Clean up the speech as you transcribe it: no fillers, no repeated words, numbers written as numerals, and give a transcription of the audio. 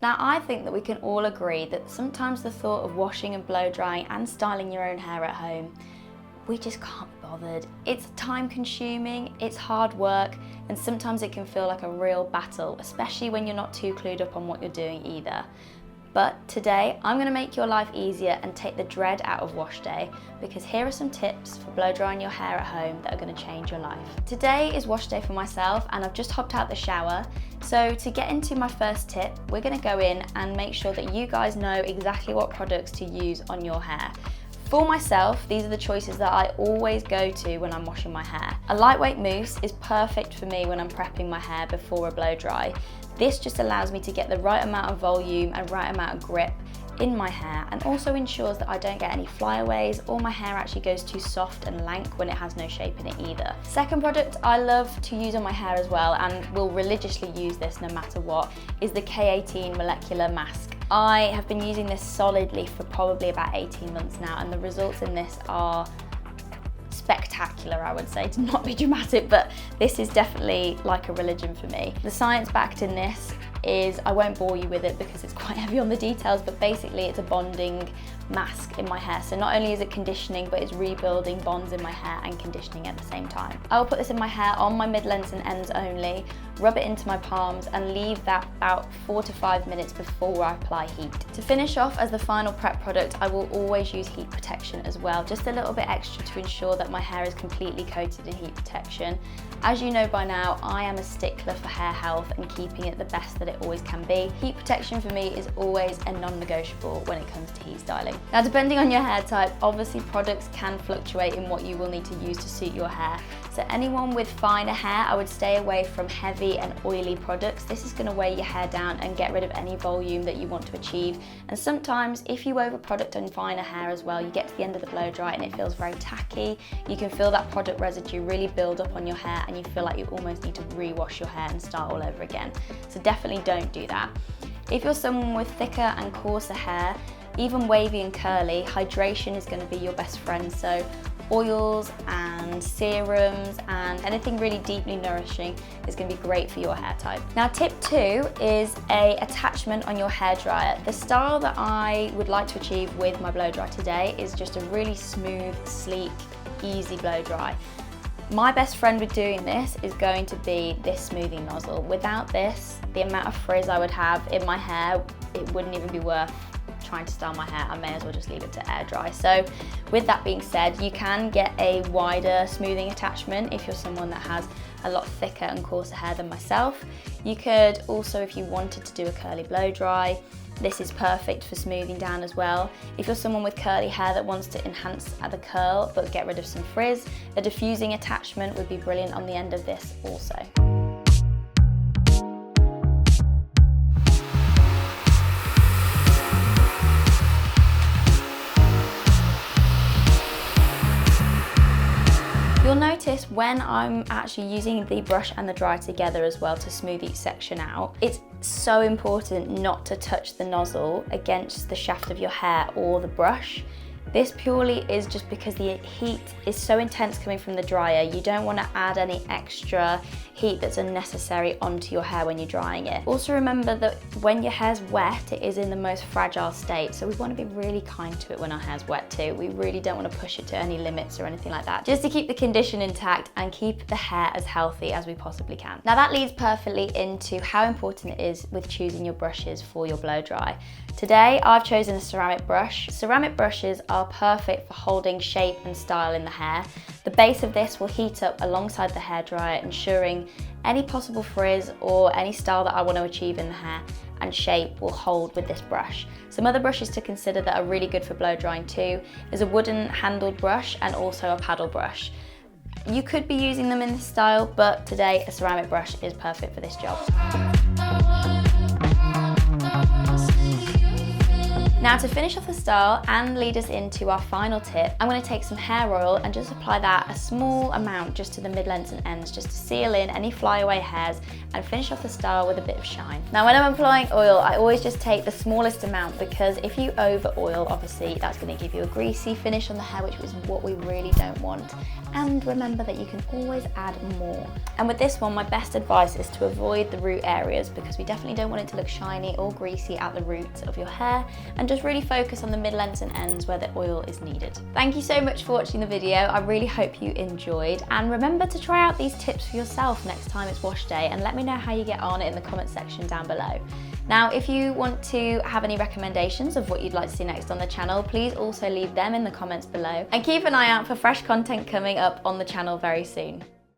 Now, I think that we can all agree that sometimes the thought of washing and blow drying and styling your own hair at home, we just can't be bothered. It's time consuming, it's hard work, and sometimes it can feel like a real battle, especially when you're not too clued up on what you're doing either. But today, I'm gonna make your life easier and take the dread out of wash day, because here are some tips for blow drying your hair at home that are gonna change your life. Today is wash day for myself, and I've just hopped out the shower. So to get into my first tip, we're gonna go in and make sure that you guys know exactly what products to use on your hair. For myself, these are the choices that I always go to when I'm washing my hair. A lightweight mousse is perfect for me when I'm prepping my hair before a blow dry. This just allows me to get the right amount of volume and right amount of grip in my hair, and also ensures that I don't get any flyaways or my hair actually goes too soft and lank when it has no shape in it either. Second product I love to use on my hair as well, and will religiously use this no matter what, is the K18 Molecular Mask. I have been using this solidly for probably about 18 months now, and the results in this are spectacular, I would say, to not be dramatic, but this is definitely like a religion for me. The science backed in this is, I won't bore you with it because it's quite heavy on the details, but basically it's a bonding mask in my hair. So not only is it conditioning, but it's rebuilding bonds in my hair and conditioning at the same time. I will put this in my hair on my mid-lengths and ends only, rub it into my palms and leave that about 4 to 5 minutes before I apply heat. To finish off as the final prep product, I will always use heat protection as well, just a little bit extra to ensure that my hair is completely coated in heat protection. As you know by now, I am a stickler for hair health and keeping it the best that it always can be. Heat protection for me is always a non-negotiable when it comes to heat styling. Now, depending on your hair type, obviously products can fluctuate in what you will need to use to suit your hair. So anyone with finer hair, I would stay away from heavy and oily products. This is going to weigh your hair down and get rid of any volume that you want to achieve. And sometimes if you over product on finer hair as well, you get to the end of the blow dry and it feels very tacky. You can feel that product residue really build up on your hair and you feel like you almost need to re-wash your hair and start all over again. So definitely don't do that. If you're someone with thicker and coarser hair, even wavy and curly, hydration is going to be your best friend. So oils and serums and anything really deeply nourishing is going to be great for your hair type. Now, tip 2 is a attachment on your hairdryer. The style that I would like to achieve with my blow dry today is just a really smooth, sleek, easy blow dry. My best friend with doing this is going to be this smoothing nozzle. Without this, the amount of frizz I would have in my hair, it wouldn't even be worth trying to style my hair. I may as well just leave it to air dry. So with that being said, you can get a wider smoothing attachment if you're someone that has a lot thicker and coarser hair than myself. You could also, if you wanted to do a curly blow dry, this is perfect for smoothing down as well. If you're someone with curly hair that wants to enhance the curl but get rid of some frizz, a diffusing attachment would be brilliant on the end of this also. You'll notice when I'm actually using the brush and the dryer together as well to smooth each section out, it's so important not to touch the nozzle against the shaft of your hair or the brush. This purely is just because the heat is so intense coming from the dryer. You don't want to add any extra heat that's unnecessary onto your hair when you're drying it. Also remember that when your hair's wet, it is in the most fragile state. So we want to be really kind to it when our hair's wet too. We really don't want to push it to any limits or anything like that, just to keep the condition intact and keep the hair as healthy as we possibly can. Now that leads perfectly into how important it is with choosing your brushes for your blow dry. Today, I've chosen a ceramic brush. Ceramic brushes are perfect for holding shape and style in the hair. The base of this will heat up alongside the hairdryer, ensuring any possible frizz or any style that I want to achieve in the hair and shape will hold with this brush. Some other brushes to consider that are really good for blow drying too is a wooden handled brush and also a paddle brush. You could be using them in this style, but today a ceramic brush is perfect for this job. Now, to finish off the style and lead us into our final tip, I'm going to take some hair oil and just apply that a small amount just to the mid-lengths and ends, just to seal in any flyaway hairs and finish off the style with a bit of shine. Now, when I'm applying oil, I always just take the smallest amount, because if you over oil, obviously that's going to give you a greasy finish on the hair, which is what we really don't want. And remember that you can always add more. And with this one, my best advice is to avoid the root areas because we definitely don't want it to look shiny or greasy at the roots of your hair, and just really focus on the middle ends and ends where the oil is needed. Thank you so much for watching the video. I really hope you enjoyed, and remember to try out these tips for yourself next time it's wash day and let me know how you get on in the comment section down below. Now, if you want to have any recommendations of what you'd like to see next on the channel, please also leave them in the comments below, and keep an eye out for fresh content coming up on the channel very soon.